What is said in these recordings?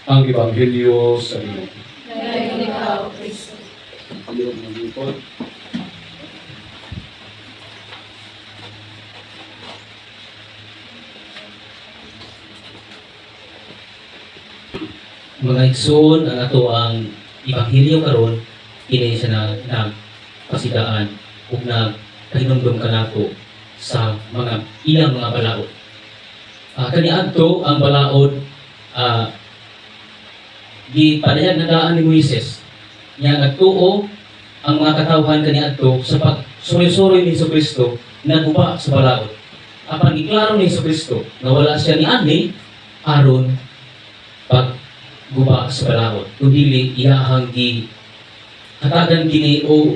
ang Ebanghelyo sa iyo. Ngayon ikaw, Kristo. Mga igsoon, ang ato ang Ebanghelyo karon kini sa nagpasidaan ug nagkahinumdum kanato sa mga ilang mga balaod. Kaniadto ang balaod gipadayan na daan ni Moises nya nagtuo ang mga katawhan kaniadto sa pagsuroy-suroy ni Jesucristo naguba sa balaod. Apan giklaro ni Jesucristo na wala siya ni ani aron pag guba sa balaod. Kung dili iyahang gi hatagan kini o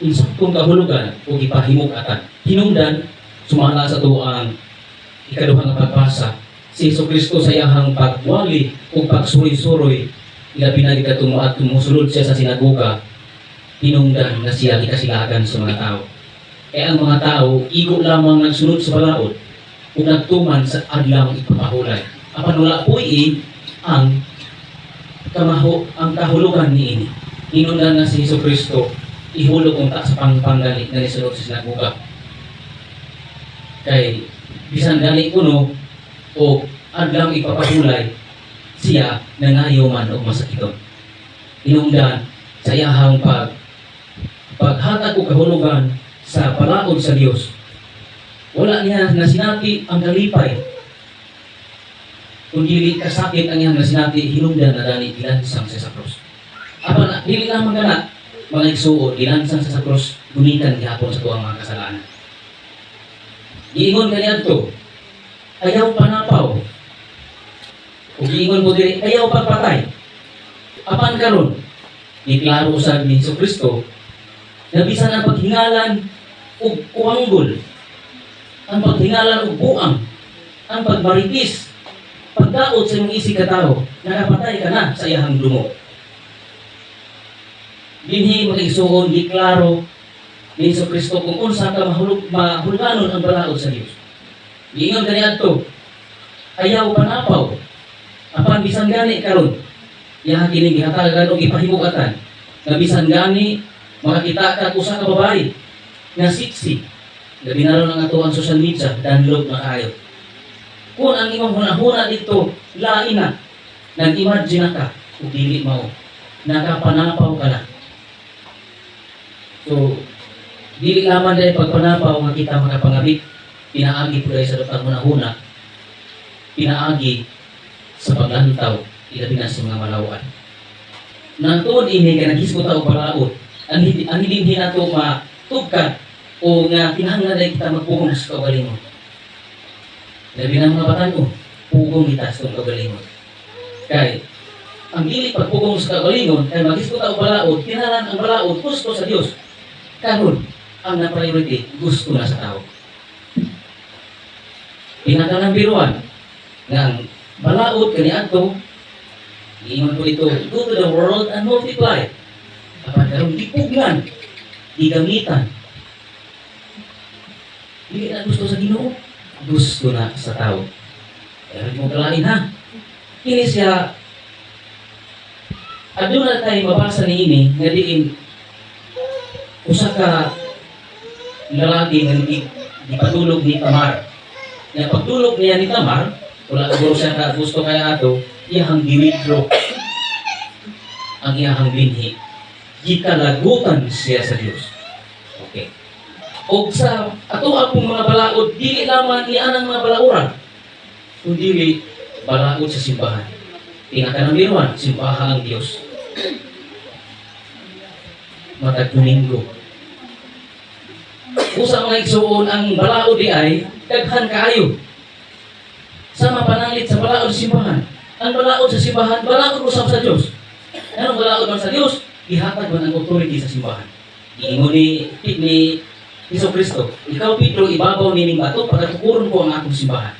insaktong kahulugan o gipahimug-atan. Hinungdan sumala sa to ang ikaduhang nga pagbasa si Jesucristo sa iyahang pagwali o pagsuroy-suroy ilabi na gikatumo at tumusulod siya sa sinagoga. Hinungdan na siya gikasilagan sa mga tao. Kaya ang mga tao igo lamang nagsunod sa balaod ug nagtuman sa adlaw ipapahulay. Apan wala puy ang kahulugan niini. Hinungdan na si Jesucristo ihulog unta sa pangpanggali na nisulod sa sinagoga. Kay bisan gali kuno o adlaw ipapahulay siya nangayo man og masakiton. Hinungdan sa iyahang paghatag og kahulugan sa palaod sa Dios. Wala niya nasinati ang kalipay. Kung dili kasakit ang iyang nasinati, hinungdan na dani gilansang sa krus. Apan dili lamang kana mga igsuon gilansang sa krus gunitan gihapon sa tuang mga kasalanan. Giingon kaniadto, ayaw panapaw. Ug giingon mo diri ayaw pagpatay. Apan karon giklaro usab ni Jesucristo na bisan ang paghingalan ug kuwanggol, ang paghingalan ug buang, ang pagmaritis, pagdaot sa imong isig ka tao, nakapatay ka na sa iyahang dumo. Dinhi mga igsuon giklaro ni Jesucristo kung unsa ka mahuluganon ang balaod sa Dios. Giingon kaniadto, ayaw panapaw. Apan bisan gani karon, yaha kini gihatagan og ipahimug-atan. Na bisan gani makakita ka usa ka babae nga siksi. Labi na ron ang ato ang social media, download na kayo. Kung ang imong hunahuna dito, lain na, nag-imagine na ka, o dili mao, nakapanapaw ka na. So, dili lamang dahil pagpanapaw nga kita makapangabit, pinaagi po dahil sa lutang hunahuna, pinaagi sa paglantaw, ilabi na sa mga malawan. Nantuon ini ka naghisgot o balaod, ang hindi na ito matugkad o nga kinahanglan na kita magpugong sa kaugalingon. Labi ng mga batan pugong kita sa kaugalingon. Kaya, ang dili pagpugong sa kaugalingon, kaya maghisgot o balaod, kinahanglan ang balaod, gusto sa Dios. Karon, ang na-priority, gusto na sa tao. Pinakalang biruan, ng balaod kaniadto, iingon ko ito, go to the world and multiply. Apan karong gipugnan, gigamitan. Dili na gusto sa Ginoo, gusto na sa tao. Pero mo kalain ha. Kini siya aduna tayo mabasa niini nga diin usa ka lalaki nga gipatulog ni Tamar. Nga pagtulog niya ni Tamar, wala siguro siya ka gusto kaya ato, iyahang giwidro ang iyahang binhi. Gikalagutan siya sa Dios. Okay. O sa ato akong mga balaod, dili lamang ianang mga balauran, kundi balaod sa simbahan. Pinaka ng biruan, simbahan ang Dios. Matag Domingo. Usa mga igsuon ang balaod di ay daghan kaayo. Sama pananglit sa balaod sa simbahan. Ang balaod sa simbahan, balaod usab sa Dios. Anong balaod man sa Dios? Ihatag man ang authority sa simbahan. Iingon ni Jesucristo, ikaw Pedro, ibabaw nining bato, pagkatukuron ko ang akong simbahan.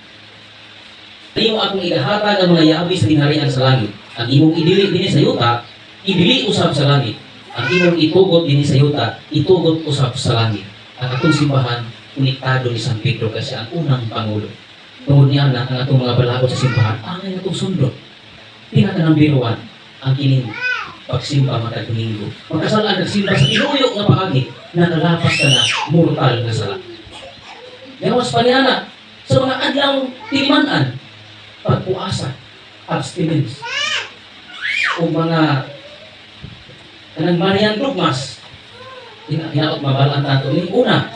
Imo akong igahatag ang mga yabi sa dinharian sa langit. Ang imong idili dinhi sa yuta, idili usab sa langit. Ang imong itugot dinhi sa yuta, itugot usab sa langit. Ang atong simbahan, uniktado ni San Pedro kasi ang unang pangulo. Tungod niya na ang atong mga balaod sa simbahan, angay atong sundot. pinaka-number 1 ang kining pagsimba matag Domingo. Pagkasalaan nagsimba sa tinuyok nga paagi, nakalapas ka na mortal nga sala. Gawas pa niya na sa mga adlaw tilimanan, pagpuasa, abstinence, o mga kanang Marian dogmas, hinaot mabalaan nato ni una,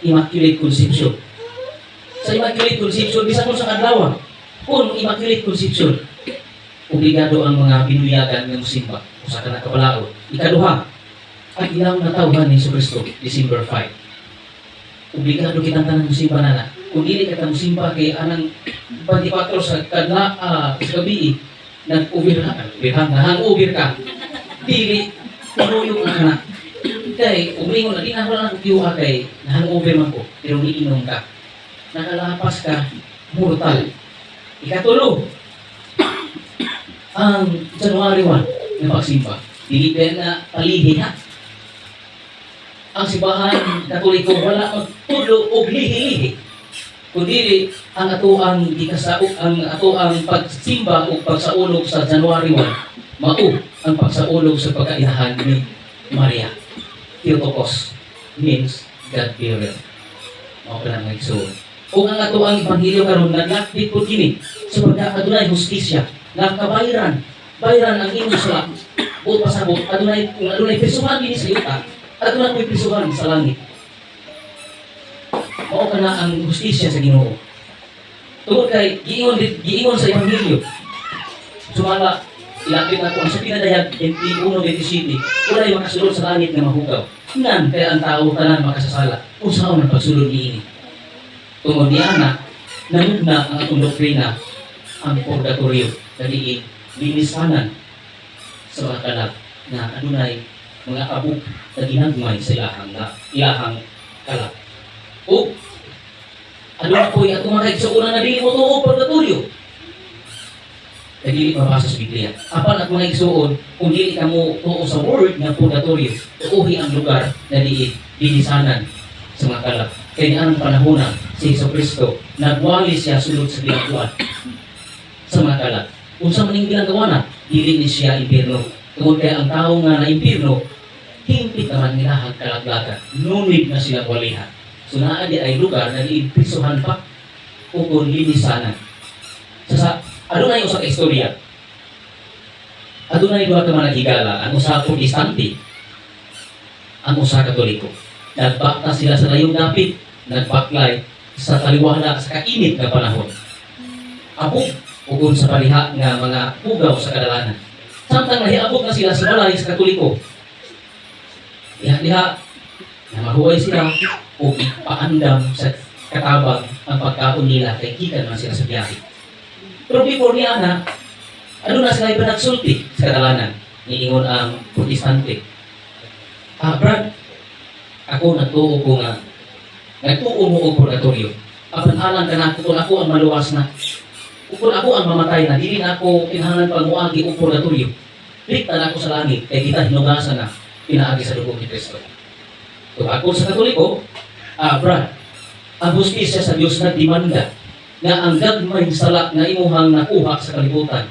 Immaculate Conception. Sa Immaculate Conception, bisan mo sa adlaw, kung Immaculate Conception, obligado ang mga binuyagan ng musimba o sa kanang kapalao. Ikaduha, ang ilaw na tawhan ni Jesucristo, December 5. Obligado kitang tanang musimba na. Kung dili ka musimba kay anang 24 sa gabi, nag-overhang, nahang-over ka. Dili, tinuyok na ka na. Kay, umingon na, di na ako lang kuyuha kay nahang-over man ko, pero niinom ka. Nakalapas ka, mortal. Ikatulo, ang January 1 na pagsimba, dili na palihi na. Ang simbahan Katoliko wala magtulo og lihi-lihi. Kundi ang atoang gikasaog ang atoang pagsimba o pagsaulog sa January 1 mao ang pagsaulog sa pagkainahan ni Maria. Theotokos means God-bearer. Mao ka lang nagsuon. Kung ang atoang ebanghelyo karon naglakbit po kini sa pagkakadunay hustisya, nakabayran, bayran ang imong sala. O pasabot, adunay kung adunay prisuhan dinhi sa yuta, adunay ko'y prisuhan sa langit. Mao kana ang hustisya sa Ginoo. Tungod kay giingon sa ebanghelyo. Sumala ilapit na ko ang sa pinadayag 21:27. Walay makasulod sa langit nga mahugaw. Nan kaya ang tao tanan makasasala. Usaon ang pagsulod niini. Tungod niya na nanugna ang atong doktrina ang purgatorio dali linisanan sa mga kalag na adunay mga abog na ginagmay sa ilahang kalag. O ano po yung atong mga igsuunan na dili mo tuog purgatorio? Dili mabasa sa Biblia. Apan at mga igsuon, kung dili ka mo tuo sa word ng purgatorio, tuuhi ang lugar na linisanan sa mga kalag. Kaya ang panahon na si Jesucristo, nagwali siya sulod sa bilangguan sa mga kalag. Kung sa maning bilangguan na, dili ni siya impirno. Tungod kaya ang tao nga na impirno, himpit naman nilahang kalaglagan. Nunid na sila walihan. So naadi ay lugar na iimprisuhan pa o kung linisanan. Adunay usa ka istorya. Adunay duha ka managigala, ang usa protestante, ang usa katoliko. Nagbakta sila sa layong dapit, nagbaklay sa taliwala sa kainit na panahon. Abog ugod sa paliha nga mga pugaw sa kadalanan. Samtang nahiabog na sila sa balay sa katoliko. Diha na mahuway sila o paandam sa katabang ang pagkaon nila kay gikan man sila sa biyahe. Pero before niya na, ano na sila iba nagsulti sa kadalanan? Niingon ang protestante. Brad, ako nagtuo ko nga, nagtuo mo og purgatorio. Apan alang ka na, kung ako ang maluwas na, kung ako ang mamatay na, dili na ako kinahanglan pang muagi og purgatorio. Likta na ako sa langit, kaya kita hinugasan na, pinaagi sa dugo ni Kristo. Kung ako sa Katoliko, Brad, ang hustisya sa Diyos nagdemanda na ang gagmay sala na imuhang nakuha sa kalibutan.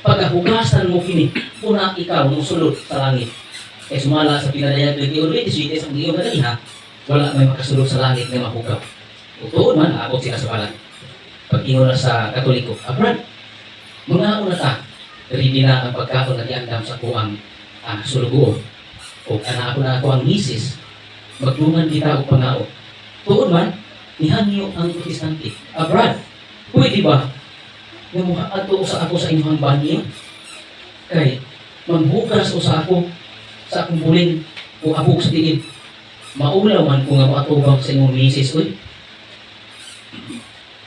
Pagkahugasan mo kini, una ikaw musulod sa langit. Kaya sumala sa pinadayag ng iyon, ang iyon na wala may makasulod sa langit na mahugaw. Tuon man, abot sila sa balan. Pag ingon na sa Katoliko, Brad, mga una ta, ready na ang pagkaon na diandam sa kuang sulugoon. O ako na ako ang misis, magdungan kita o pangao. Tuon man, nihangyo ang protestante. Brad, pwede ba na mukha ato sa ako sa inyong banyo? Kay, maghugas o sa ako sa akong buling o abog sa tingin. Maulaw man kung nga matubang sa inyong misis, uy.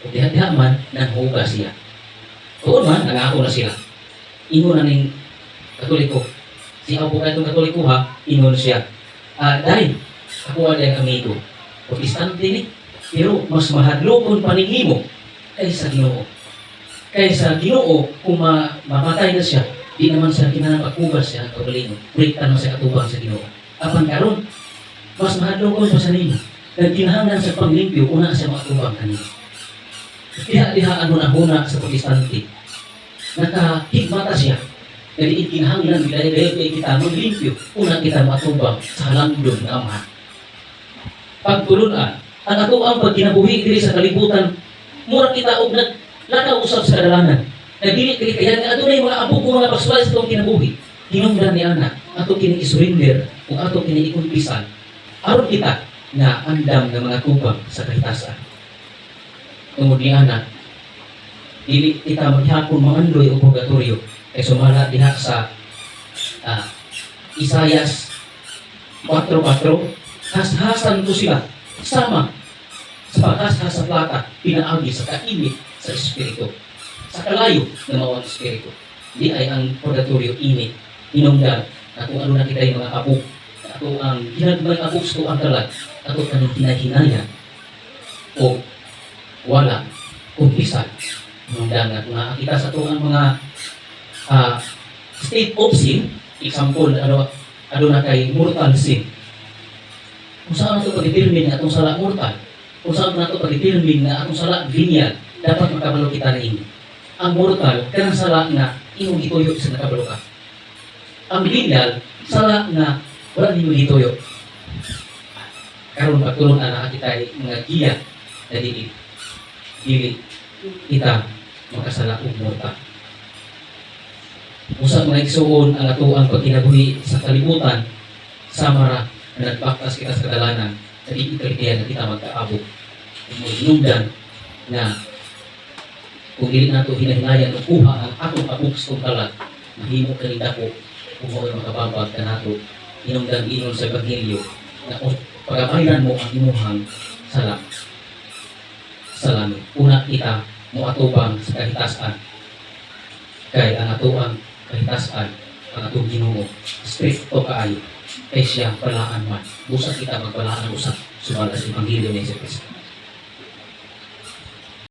O diha-diha man, nanghugas siya. Tuon man, nangako na sila. Ingon na ning Katoliko. Si abog na itong Katoliko ha, ingon siya. Dahil, ako wala yung amigo. Protestante ni, pero mas mahadlokon paningimo kaysa Ginoo. Kaysa Ginoo, kung mamatay na siya, di naman siya kinapagpugas siya ang pagalingon. Breaktan mo siya katubang sa Ginoo. Apan karon, mas mahadlokon pa sa nimo. Nagkinahanglan sa paglimpyo, una siya makatubang kanino. Diha-dihaan mo na huna sa protestante. nakahigmata siya. Jadi ikinahanglan gaya-gaya kita maglimpyo. Una kita matubang sa halangdon ng Ama. Pagtulunan, ang ato ang pagkinabuhi diri sa kalibutan, mura kita og naglakaw usab sa kadalanan. Nagdili kini kaya nga ato na yung mga apo ko mga paswal sa itong kinabuhi. Hinungdan ni anak, ato kini isurrender kung ato kini ikumpisan. Aron kita na andam ng mga tubang sa kahitasan. Tungod ni anak, dili kita maghapon mangandoy o purgatorio kay sumala diha sa Isayas 4:4, hashasan ko sila sama sa paghashas sa plata, pinaagi sa kainit sa espiritu, sa kalayo na mawang espiritu. Di ay ang purgatorio init, inungdan na kung ano na kita yung mga abog, ato ang ginagmay abog sa ang kalat, ato kanang hinahinaya o wala kumpisan. Inungdan na kung nakakita sa ito ang mga state of sin, example, ano na kay mortal sin. Kung saan nato pag-determine na itong sala mortal, kung saan nato pag-determine na itong sala venial, dapat makabalo kita na ini. Ang mortal, kanang sala na imong gituyo sa nakabalo ka. Ang venial, sala na wala ninyo gituyo. Karon pagtulong na kita mga giya na dili kita makasala o mortal. Usap mga igsuon ang ato ang pagkinabuhi sa kalibutan, samara na nagbaktas kita sa kadalanan, sa di ikalitiyan na kita magkaabog. Hinungdan na kung dili nato hinahinayan o kuha ang atong abog sa kalat, mahimo kanina ko kung mo'y makababag ka nato, hinungdan inon sa Ebanghelyo na kung pagabayran mo ang imuhang sala sa langit. Una kita mo atubang sa kahitasan, kay ang ato ang kahitasan, ang atong Ginoo, stricto kaayo, kay siya palaan man. Busa kita magpalaan usap, sumala sa Ebanghelyo ni Jesus Cristo.